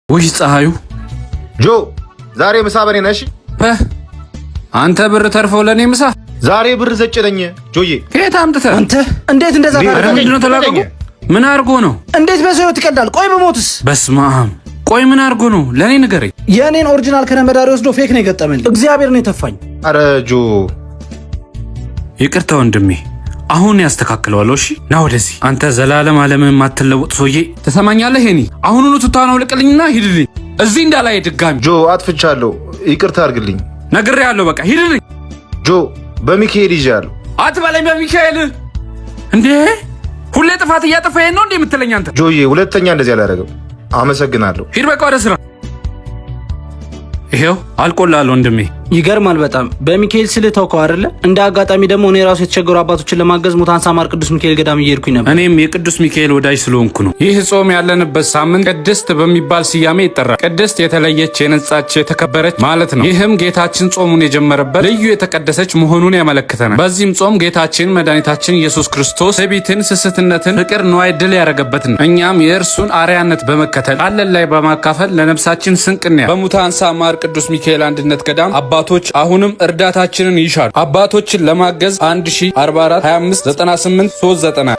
ውይ ፀሐዩ ጆ ዛሬ ምሳ በኔ ነሽ? አንተ ብር ተርፈው ለኔ ምሳ ዛሬ ብር ዘጨለኝ ጆዬ። ከየት አምጥተህ? አንተ እንዴት እንደዛ ታደርጋለህ? ምን አርጎ ነው? እንዴት በሰው ህይወት ይቀልዳል? ቆይ በሞትስ? በስመ አብ። ቆይ ምን አርጎ ነው? ለኔ ንገረኝ። የኔን ኦሪጂናል ከነመዳሪ ወስዶ ፌክ ነው የገጠመልኝ። እግዚአብሔር ነው የተፋኝ። አረ ጆ ይቅርታ ወንድሜ፣ አሁን ያስተካክለዋለሁ። እሺ ና ወደዚህ። አንተ ዘላለም ዓለምን የማትለወጥ ሰውዬ ትሰማኛለህ? ሄኒ አሁኑኑ ትታናው ልቅልኝና ሂድልኝ። እዚህ እንዳላይ ድጋሚ። ጆ አጥፍቻለሁ፣ ይቅርታ አድርግልኝ። ነግሬሃለሁ፣ በቃ ሂድልኝ። ጆ በሚካኤል ይዣለሁ። አትበለኝ በሚካኤል። እንዴ ሁሌ ጥፋት እያጠፋኸኝ ነው እንዴ የምትለኝ አንተ? ጆዬ ሁለተኛ እንደዚህ አላደርግም። አመሰግናለሁ። ሂድ በቃ ወደ ስራ። ይሄው አልቆላል ወንድሜ። ይገርማል በጣም በሚካኤል ስልህ ተውከው አይደለ? እንደ አጋጣሚ ደግሞ እኔ ራሱ የተቸገሩ አባቶችን ለማገዝ ሙታንሳ ማር ቅዱስ ሚካኤል ገዳም እየሄድኩኝ ነበር። እኔም የቅዱስ ሚካኤል ወዳጅ ስለሆንኩ ነው። ይህ ጾም ያለንበት ሳምንት ቅድስት በሚባል ስያሜ ይጠራል። ቅድስት የተለየች፣ የነጻች፣ የተከበረች ማለት ነው። ይህም ጌታችን ጾሙን የጀመረበት ልዩ የተቀደሰች መሆኑን ያመለክተናል። በዚህም ጾም ጌታችን መድኃኒታችን ኢየሱስ ክርስቶስ ትዕቢትን፣ ስስትነትን፣ ፍቅር፣ ንዋይ ድል ያደረገበት ነው። እኛም የእርሱን አርያነት በመከተል አለን ላይ በማካፈል ለነፍሳችን ስንቅንያ በሙታንሳ ማር ቅዱስ ሚካኤል አንድነት ገዳም አባቶች አሁንም እርዳታችንን ይሻሉ። አባቶችን ለማገዝ 1044 25 98 390